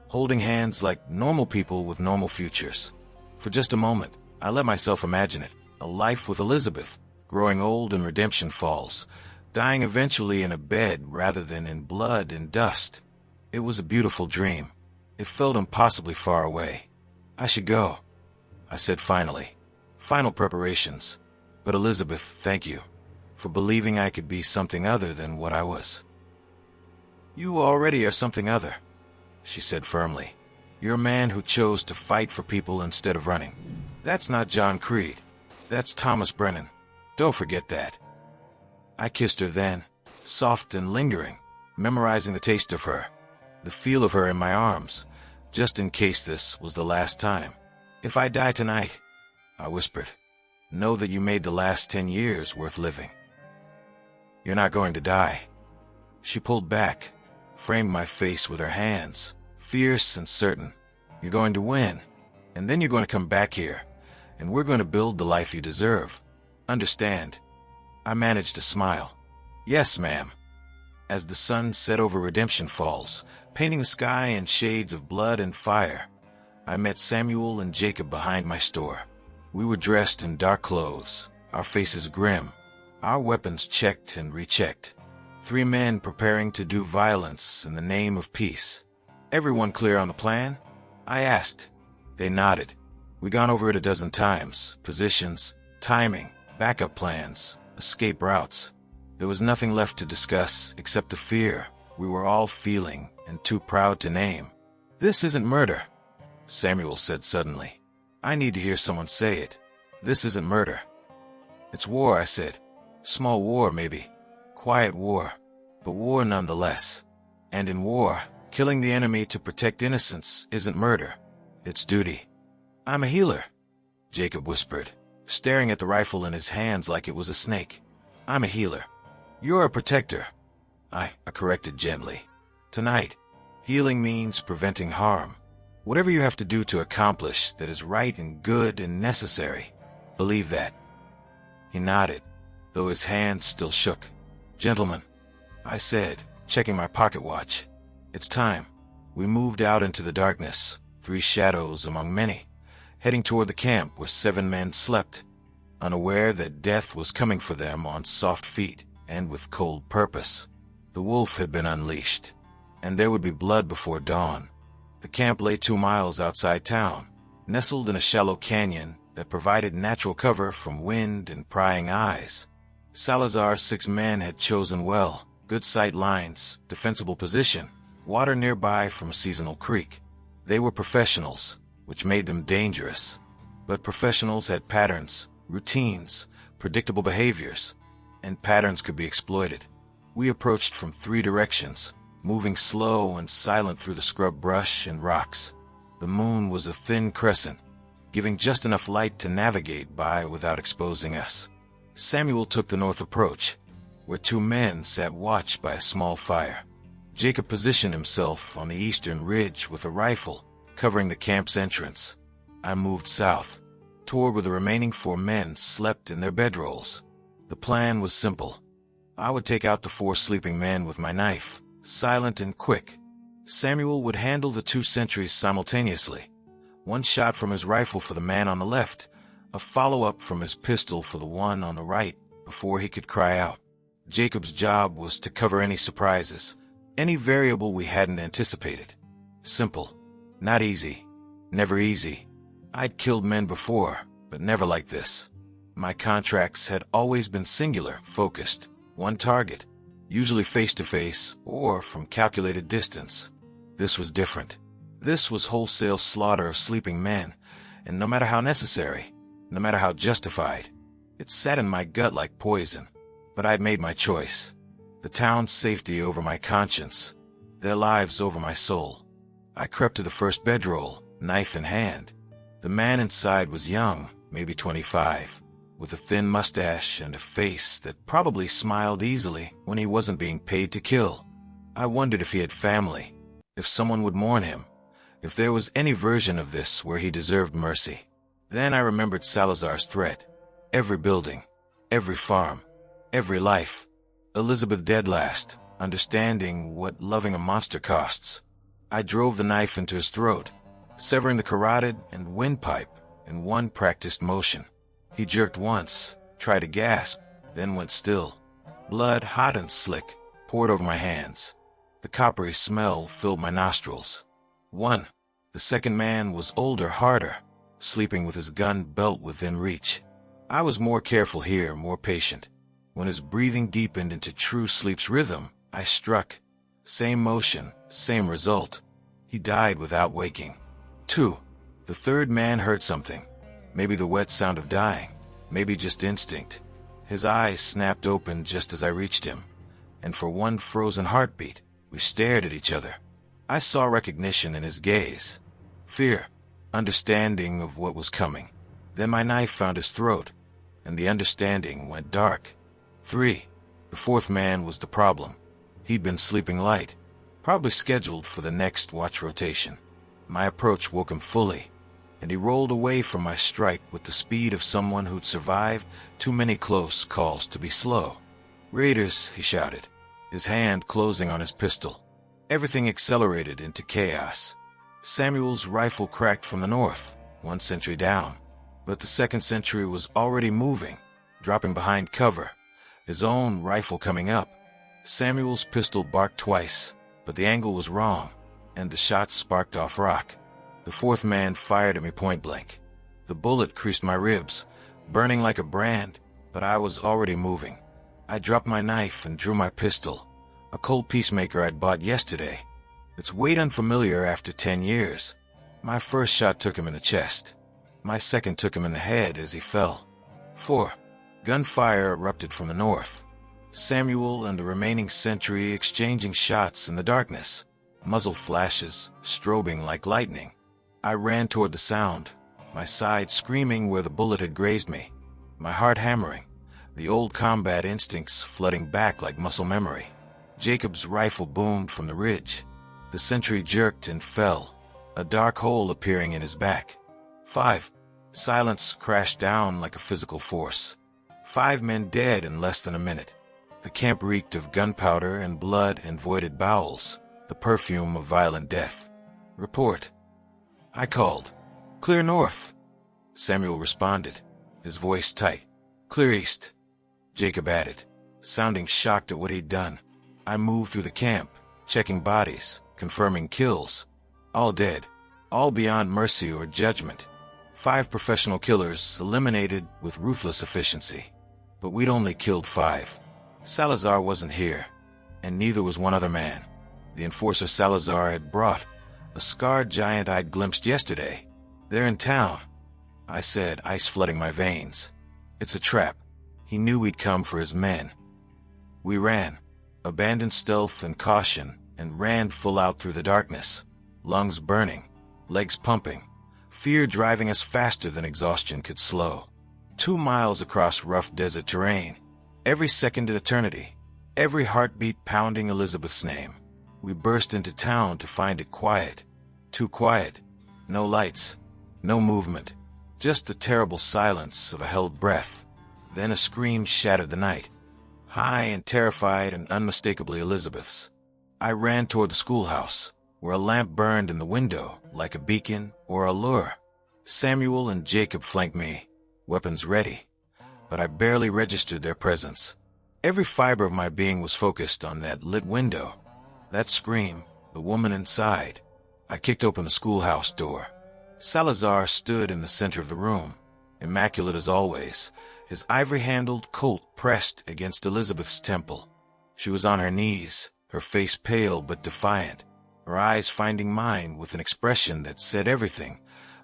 holding hands like normal people with normal futures. For just a moment, I let myself imagine it, a life with Elizabeth, growing old in Redemption Falls, dying eventually in a bed rather than in blood and dust. It was a beautiful dream. It felt impossibly far away. "I should go," I said finally. "Final preparations. But Elizabeth, thank you for believing I could be something other than what I was." "You already are something other," she said firmly. "You're a man who chose to fight for people instead of running. That's not John Creed. That's Thomas Brennan. Don't forget that." I kissed her then, soft and lingering, memorizing the taste of her, the feel of her in my arms, just in case this was the last time. "If I die tonight," I whispered, "know that you made the last 10 years worth living." "You're not going to die." She pulled back, framed my face with her hands, fierce and certain. "You're going to win, and then you're going to come back here, and we're going to build the life you deserve. Understand?" I managed to smile. "Yes, ma'am." As the sun set over Redemption Falls, painting the sky in shades of blood and fire, I met Samuel and Jacob behind my store. We were dressed in dark clothes, our faces grim, our weapons checked and rechecked. 3 men preparing to do violence in the name of peace. "Everyone clear on the plan?" I asked. They nodded. We'd gone over it a dozen times. Positions, timing, backup plans, escape routes. There was nothing left to discuss except the fear we were all feeling and too proud to name. "This isn't murder," Samuel said suddenly. "I need to hear someone say it. This isn't murder." "It's war," I said. "Small war, maybe. Quiet war, but war nonetheless. And in war, killing the enemy to protect innocence isn't murder. It's duty." "I'm a healer," Jacob whispered, staring at the rifle in his hands like it was a snake. "I'm a healer." "You're a protector," I corrected gently. "Tonight, healing means preventing harm. Whatever you have to do to accomplish that is right and good and necessary. Believe that." He nodded, though his hand still shook. "Gentlemen," I said, checking my pocket watch. "It's time." We moved out into the darkness, 3 shadows among many, heading toward the camp where 7 men slept, unaware that death was coming for them on soft feet and with cold purpose. The wolf had been unleashed. and there would be blood before dawn. The camp lay 2 miles outside town, nestled in a shallow canyon that provided natural cover from wind and prying eyes. Salazar's 6 men had chosen well: good sight lines, defensible position, water nearby from a seasonal creek. They were professionals, which made them dangerous. But professionals had patterns, routines, predictable behaviors, and patterns could be exploited. We approached from 3 directions, moving slow and silent through the scrub brush and rocks. The moon was a thin crescent, giving just enough light to navigate by without exposing us. Samuel took the north approach, where 2 men sat watch by a small fire. Jacob positioned himself on the eastern ridge with a rifle, covering the camp's entrance. I moved south, toward where the remaining 4 men slept in their bedrolls. The plan was simple. I would take out the 4 sleeping men with my knife, silent and quick. Samuel would handle the 2 sentries simultaneously. 1 shot from his rifle for the man on the left, a follow-up from his pistol for the one on the right before he could cry out. Jacob's job was to cover any surprises, any variable we hadn't anticipated. Simple. Not easy. Never easy. I'd killed men before, but never like this. My contracts had always been singular, focused, 1 target, usually face-to-face or from calculated distance. This was different. This was wholesale slaughter of sleeping men, and no matter how necessary, no matter how justified, it sat in my gut like poison. But I'd made my choice. The town's safety over my conscience, their lives over my soul. I crept to the first bedroll, knife in hand. The man inside was young, maybe 25, with a thin mustache and a face that probably smiled easily when he wasn't being paid to kill. I wondered if he had family, if someone would mourn him, if there was any version of this where he deserved mercy. Then I remembered Salazar's threat. Every building, every farm, every life. Elizabeth deadliest, understanding what loving a monster costs. I drove the knife into his throat, severing the carotid and windpipe in 1 practiced motion. He jerked once, tried to gasp, then went still. Blood, hot and slick, poured over my hands. The coppery smell filled my nostrils. 1. The second man was older, harder, sleeping with his gun belt within reach. I was more careful here, more patient. When his breathing deepened into true sleep's rhythm, I struck. Same motion, same result. He died without waking. 2. The third man heard something. Maybe the wet sound of dying. Maybe just instinct. His eyes snapped open just as I reached him, and for 1 frozen heartbeat, we stared at each other. I saw recognition in his gaze. Fear. Understanding of what was coming. Then my knife found his throat, and the understanding went dark. 3. The 4th man was the problem. He'd been sleeping light, probably scheduled for the next watch rotation. My approach woke him fully, and he rolled away from my strike with the speed of someone who'd survived too many close calls to be slow. "Raiders," he shouted, his hand closing on his pistol. Everything accelerated into chaos. Samuel's rifle cracked from the north, 1 sentry down, but the 2nd sentry was already moving, dropping behind cover, his own rifle coming up. Samuel's pistol barked twice, but the angle was wrong, and the shot sparked off rock. The 4th man fired at me point blank. The bullet creased my ribs, burning like a brand, but I was already moving. I dropped my knife and drew my pistol, a cold peacemaker I'd bought yesterday. Its weight unfamiliar after 10 years. My first shot took him in the chest. My second took him in the head as he fell. 4. Gunfire erupted from the north. Samuel and the remaining sentry exchanging shots in the darkness, muzzle flashes strobing like lightning. I ran toward the sound, my side screaming where the bullet had grazed me, my heart hammering, the old combat instincts flooding back like muscle memory. Jacob's rifle boomed from the ridge. The sentry jerked and fell, a dark hole appearing in his back. 5. Silence crashed down like a physical force. 5 men dead in less than a minute. The camp reeked of gunpowder and blood and voided bowels, the perfume of violent death. "Report." I called. "Clear north." Samuel responded, his voice tight. "Clear east." Jacob added, sounding shocked at what he'd done. I moved through the camp, checking bodies, confirming kills. All dead, all beyond mercy or judgment. 5 professional killers eliminated with ruthless efficiency. But we'd only killed 5. Salazar wasn't here, and neither was one other man. The enforcer Salazar had brought, a scarred giant I'd glimpsed yesterday. They're in town, I said, ice flooding my veins. It's a trap. He knew we'd come for his men. We ran, abandoned stealth and caution, and ran full out through the darkness, lungs burning, legs pumping, fear driving us faster than exhaustion could slow. 2 miles across rough desert terrain, every second an eternity, every heartbeat pounding Elizabeth's name. We burst into town to find it quiet. Too quiet. No lights. No movement. Just the terrible silence of a held breath. Then a scream shattered the night. High and terrified and unmistakably Elizabeth's. I ran toward the schoolhouse, where a lamp burned in the window like a beacon or a lure. Samuel and Jacob flanked me, weapons ready, but I barely registered their presence. Every fiber of my being was focused on that lit window. That scream, the woman inside. I kicked open the schoolhouse door. Salazar stood in the center of the room, immaculate as always, his ivory-handled Colt pressed against Elizabeth's temple. She was on her knees, her face pale but defiant, her eyes finding mine with an expression that said everything: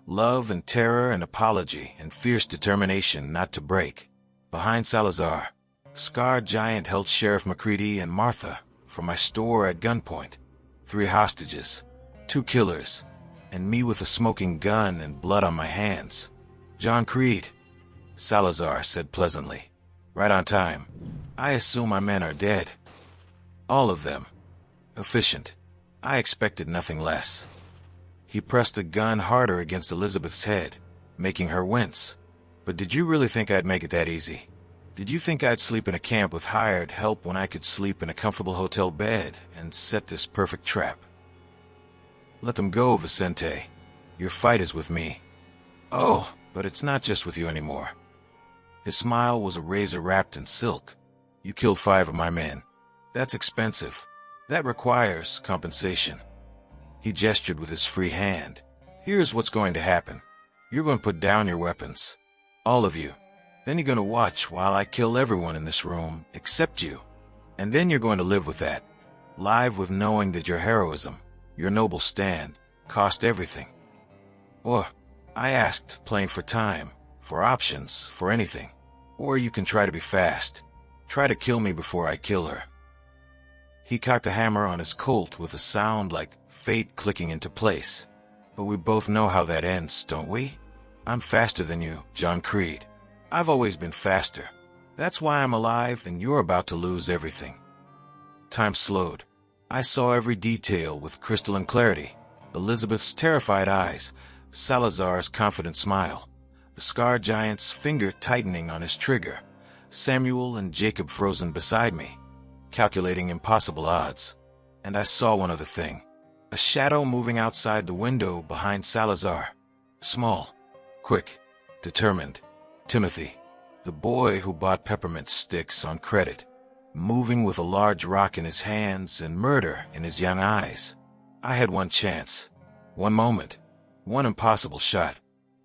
love and terror and apology and fierce determination not to break. Behind Salazar, the scarred giant held Sheriff McCready and Martha from my store at gunpoint. 3 hostages, 2 killers, and me with a smoking gun and blood on my hands. "John Creed," Salazar said pleasantly. "Right on time. I assume my men are dead." "All of them. Efficient. I expected nothing less." He pressed the gun harder against Elizabeth's head, making her wince. "But did you really think I'd make it that easy? Did you think I'd sleep in a camp with hired help when I could sleep in a comfortable hotel bed and set this perfect trap?" "Let them go, Vicente. Your fight is with me." "Oh, but it's not just with you anymore." His smile was a razor wrapped in silk. "You killed 5 of my men. That's expensive. That requires compensation." He gestured with his free hand. "Here's what's going to happen. You're going to put down your weapons. All of you. Then you're going to watch while I kill everyone in this room except you. And then you're going to live with that. Live with knowing that your heroism, your noble stand, cost everything." "Or," I asked, playing for time, for options, for anything. "Or you can try to be fast. Try to kill me before I kill her." He cocked a hammer on his Colt with a sound like fate clicking into place. "But we both know how that ends, don't we? I'm faster than you, John Creed. I've always been faster. That's why I'm alive and you're about to lose everything." Time slowed. I saw every detail with crystalline clarity. Elizabeth's terrified eyes, Salazar's confident smile, the scarred giant's finger tightening on his trigger, Samuel and Jacob frozen beside me, calculating impossible odds. And I saw one other thing. A shadow moving outside the window behind Salazar. Small, quick, determined. Timothy, the boy who bought peppermint sticks on credit, moving with a large rock in his hands and murder in his young eyes. I had one chance, one moment, one impossible shot.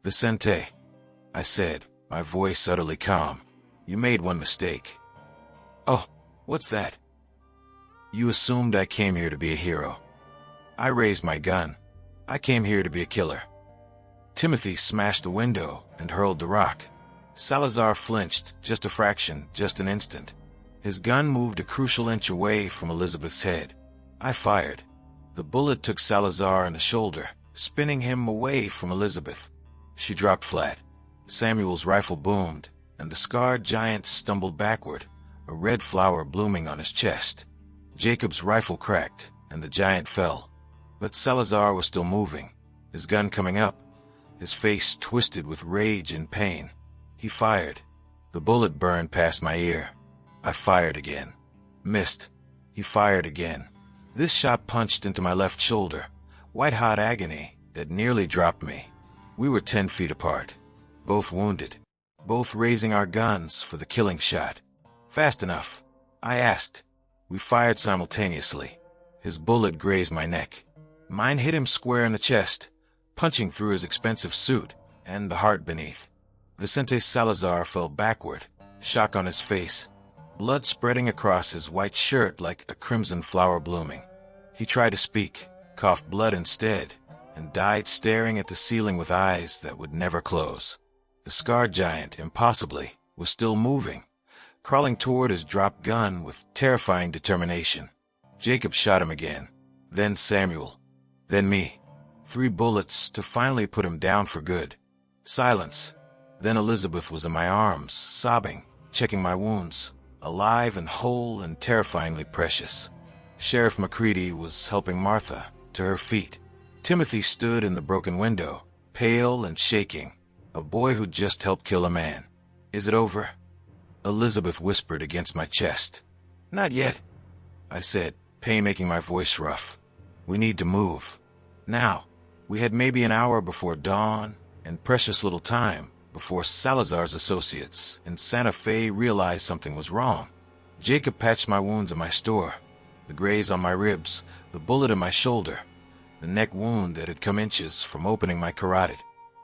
"Vicente," I said, my voice utterly calm, "you made one mistake." "Oh, what's that?" "You assumed I came here to be a hero. I raised my gun. I came here to be a killer." Timothy smashed the window and hurled the rock. Salazar flinched, just a fraction, just an instant. His gun moved a crucial inch away from Elizabeth's head. I fired. The bullet took Salazar in the shoulder, spinning him away from Elizabeth. She dropped flat. Samuel's rifle boomed, and the scarred giant stumbled backward, a red flower blooming on his chest. Jacob's rifle cracked, and the giant fell. But Salazar was still moving, his gun coming up, his face twisted with rage and pain. He fired. The bullet burned past my ear. I fired again. Missed. He fired again. This shot punched into my left shoulder, white-hot agony that nearly dropped me. We were 10 feet apart, both wounded, both raising our guns for the killing shot. "Fast enough?" I asked. We fired simultaneously. His bullet grazed my neck. Mine hit him square in the chest, punching through his expensive suit and the heart beneath. Vicente Salazar fell backward, shock on his face, blood spreading across his white shirt like a crimson flower blooming. He tried to speak, coughed blood instead, and died staring at the ceiling with eyes that would never close. The scarred giant, impossibly, was still moving, crawling toward his dropped gun with terrifying determination. Jacob shot him again, then Samuel, then me. 3 bullets to finally put him down for good. Silence. Then Elizabeth was in my arms, sobbing, checking my wounds, alive and whole and terrifyingly precious. Sheriff McCready was helping Martha to her feet. Timothy stood in the broken window, pale and shaking, a boy who'd just helped kill a man. "Is it over?" Elizabeth whispered against my chest. "Not yet," I said, pain making my voice rough. "We need to move. Now." We had maybe an hour before dawn, and precious little time before Salazar's associates in Santa Fe realized something was wrong. Jacob patched my wounds in my store, the graze on my ribs, the bullet in my shoulder, the neck wound that had come inches from opening my carotid.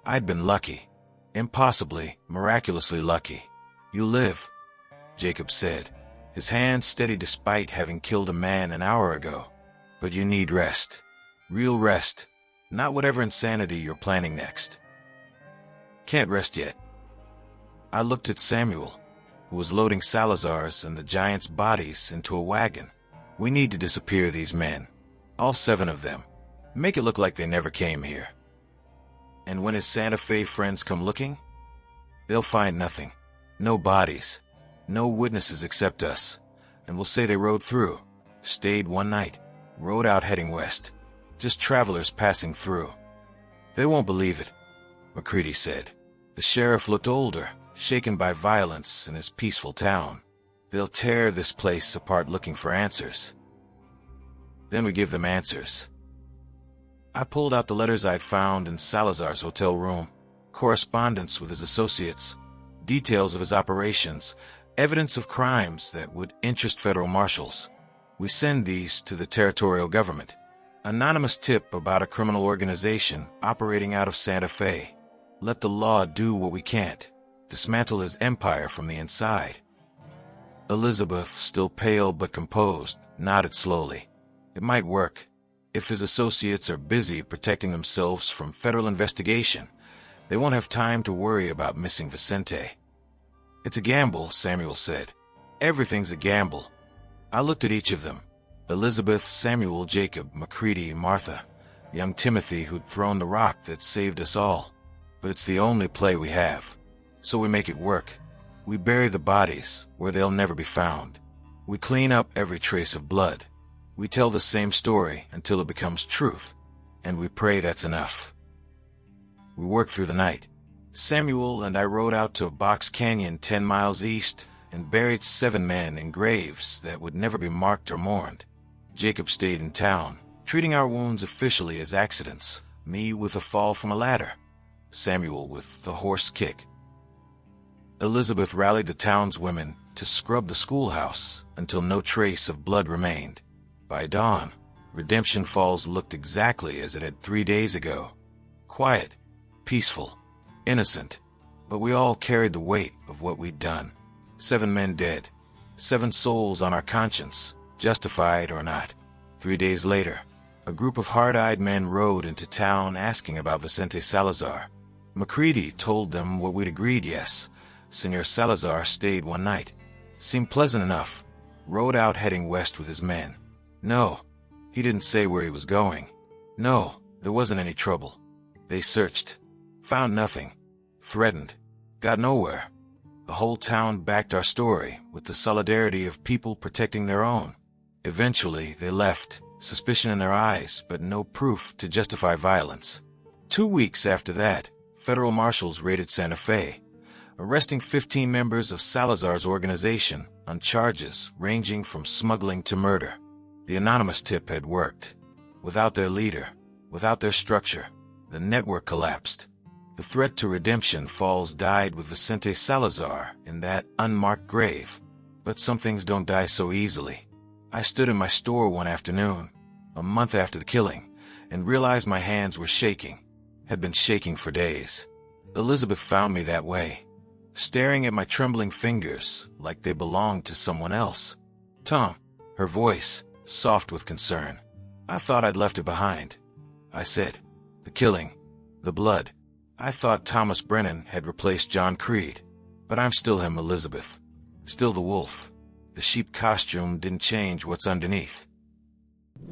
I'd been lucky. Impossibly, miraculously lucky. "You live," Jacob said, his hand steady despite having killed a man an hour ago. "But you need rest. Real rest. Not whatever insanity you're planning next." "Can't rest yet." I looked at Samuel, who was loading Salazar's and the giant's bodies into a wagon. "We need to disappear these men. All 7 of them. Make it look like they never came here. And when his Santa Fe friends come looking, they'll find nothing. No bodies. No witnesses except us. And we'll say they rode through, stayed one night, rode out heading west. Just travelers passing through." "They won't believe it," McCready said. The sheriff looked older, shaken by violence in his peaceful town. "They'll tear this place apart looking for answers. Then we give them answers." I pulled out the letters I'd found in Salazar's hotel room, correspondence with his associates, details of his operations, evidence of crimes that would interest federal marshals. "We send these to the territorial government. Anonymous tip about a criminal organization operating out of Santa Fe. Let the law do what we can't. Dismantle his empire from the inside." Elizabeth, still pale but composed, nodded slowly. "It might work. If his associates are busy protecting themselves from federal investigation, they won't have time to worry about missing Vicente." "It's a gamble," Samuel said. "Everything's a gamble." I looked at each of them. Elizabeth, Samuel, Jacob, McCready, Martha, young Timothy who'd thrown the rock that saved us all. But it's the only play we have. So we make it work. We bury the bodies where they'll never be found. We clean up every trace of blood. We tell the same story until it becomes truth. And we pray that's enough. We worked through the night. Samuel and I rode out to a box canyon 10 miles east and buried 7 men in graves that would never be marked or mourned. Jacob stayed in town, treating our wounds officially as accidents, me with a fall from a ladder, Samuel with the horse kick. Elizabeth rallied the townswomen to scrub the schoolhouse until no trace of blood remained. By dawn, Redemption Falls looked exactly as it had 3 days ago. Quiet, peaceful, innocent, but we all carried the weight of what we'd done. 7 men dead, 7 souls on our conscience, justified or not. 3 days later, a group of hard-eyed men rode into town asking about Vicente Salazar. McCready told them what we'd agreed, yes. Senor Salazar stayed one night. Seemed pleasant enough. Rode out heading west with his men. No, he didn't say where he was going. No, there wasn't any trouble. They searched. Found nothing. Threatened. Got nowhere. The whole town backed our story with the solidarity of people protecting their own. Eventually, they left, suspicion in their eyes, but no proof to justify violence. 2 weeks after that, federal marshals raided Santa Fe, arresting 15 members of Salazar's organization on charges ranging from smuggling to murder. The anonymous tip had worked. Without their leader, without their structure, the network collapsed. The threat to Redemption Falls died with Vicente Salazar in that unmarked grave. But some things don't die so easily. I stood in my store one afternoon, a month after the killing, and realized my hands were shaking, had been shaking for days. Elizabeth found me that way, staring at my trembling fingers like they belonged to someone else. "Tom," her voice, soft with concern. "I thought I'd left it behind," I said. "The killing, the blood. I thought Thomas Brennan had replaced John Creed. But I'm still him, Elizabeth. Still the wolf. The sheep costume didn't change what's underneath."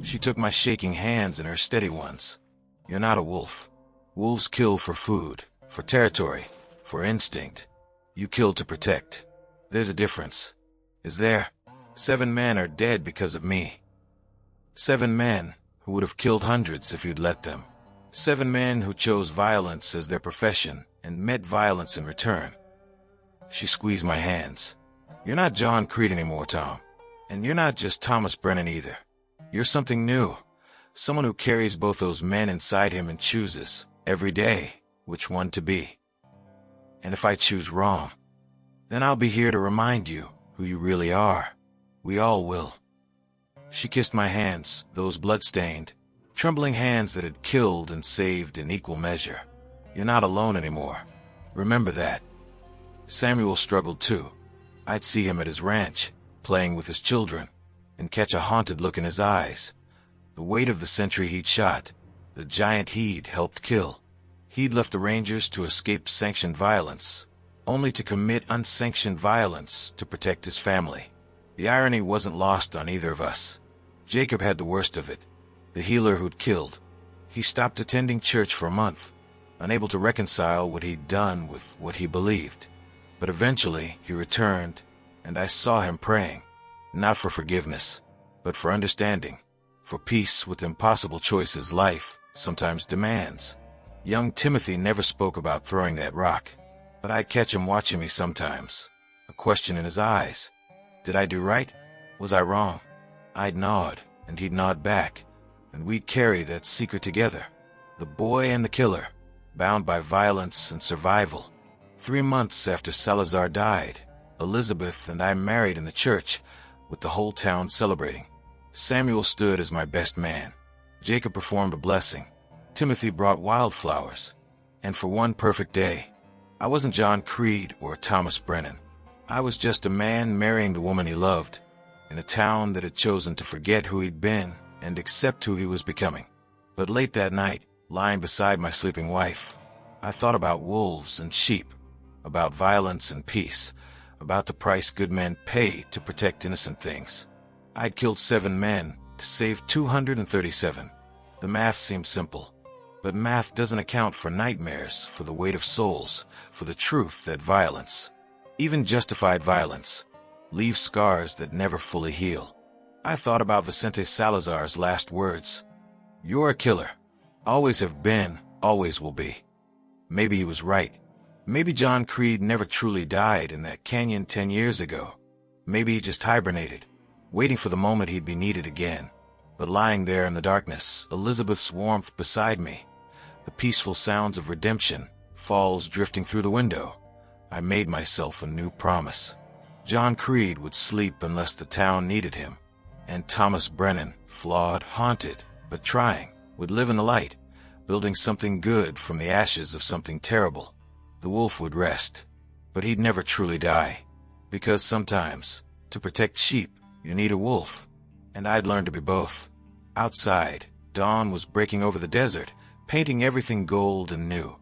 She took my shaking hands in her steady ones. "You're not a wolf. Wolves kill for food, for territory, for instinct. You kill to protect. There's a difference. Is there? 7 men are dead because of me. 7 men who would have killed hundreds if you'd let them. 7 men who chose violence as their profession and met violence in return." She squeezed my hands. "You're not John Creed anymore, Tom. And you're not just Thomas Brennan either. You're something new. Someone who carries both those men inside him and chooses, every day, which one to be. And if I choose wrong, then I'll be here to remind you who you really are. We all will." She kissed my hands, those blood-stained, trembling hands that had killed and saved in equal measure. "You're not alone anymore. Remember that." Samuel struggled too. I'd see him at his ranch, playing with his children, and catch a haunted look in his eyes. The weight of the century he'd shot, the giant he'd helped kill. He'd left the Rangers to escape sanctioned violence, only to commit unsanctioned violence to protect his family. The irony wasn't lost on either of us. Jacob had the worst of it, the healer who'd killed. He stopped attending church for a month, unable to reconcile what he'd done with what he believed. But eventually he returned, and I saw him praying, not for forgiveness, but for understanding, for peace with impossible choices life sometimes demands. Young Timothy never spoke about throwing that rock, but I'd catch him watching me sometimes, a question in his eyes. Did I do right? Was I wrong? I'd nod, and he'd nod back, and we'd carry that secret together. The boy and the killer, bound by violence and survival. 3 months after Salazar died, Elizabeth and I married in the church, with the whole town celebrating. Samuel stood as my best man. Jacob performed a blessing. Timothy brought wildflowers. And for one perfect day, I wasn't John Creed or Thomas Brennan. I was just a man marrying the woman he loved, in a town that had chosen to forget who he'd been and accept who he was becoming. But late that night, lying beside my sleeping wife, I thought about wolves and sheep, about violence and peace, about the price good men pay to protect innocent things. I'd killed 7 men to save 237. The math seemed simple, but math doesn't account for nightmares, for the weight of souls, for the truth that violence, even justified violence, leaves scars that never fully heal. I thought about Vicente Salazar's last words. "You're a killer. Always have been, always will be." Maybe he was right. Maybe John Creed never truly died in that canyon 10 years ago. Maybe he just hibernated, waiting for the moment he'd be needed again. But lying there in the darkness, Elizabeth's warmth beside me, the peaceful sounds of redemption, falls drifting through the window, I made myself a new promise. John Creed would sleep unless the town needed him, and Thomas Brennan, flawed, haunted, but trying, would live in the light, building something good from the ashes of something terrible. The wolf would rest, but he'd never truly die, because sometimes, to protect sheep, you need a wolf, and I'd learned to be both. Outside, dawn was breaking over the desert, painting everything gold and new.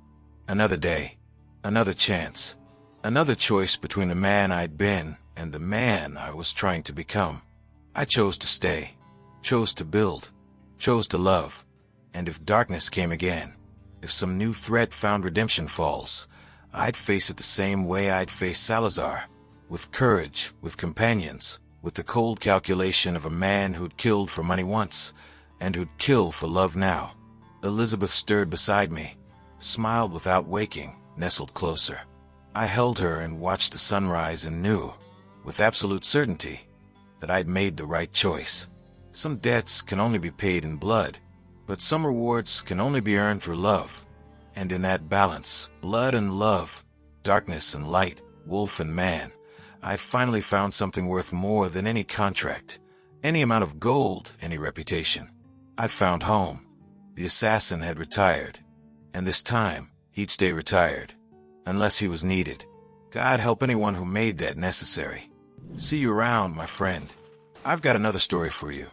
Another day, another chance, another choice between the man I'd been and the man I was trying to become. I chose to stay, chose to build, chose to love, and if darkness came again, if some new threat found redemption falls, I'd face it the same way I'd face Salazar, with courage, with companions, with the cold calculation of a man who'd killed for money once, and who'd kill for love now. Elizabeth stirred beside me, smiled without waking, nestled closer. I held her and watched the sunrise and knew, with absolute certainty, that I'd made the right choice. Some debts can only be paid in blood, but some rewards can only be earned through love. And in that balance, blood and love, darkness and light, wolf and man, I finally found something worth more than any contract, any amount of gold, any reputation. I'd found home. The assassin had retired. And this time, he'd stay retired. Unless he was needed. God help anyone who made that necessary. See you around, my friend. I've got another story for you.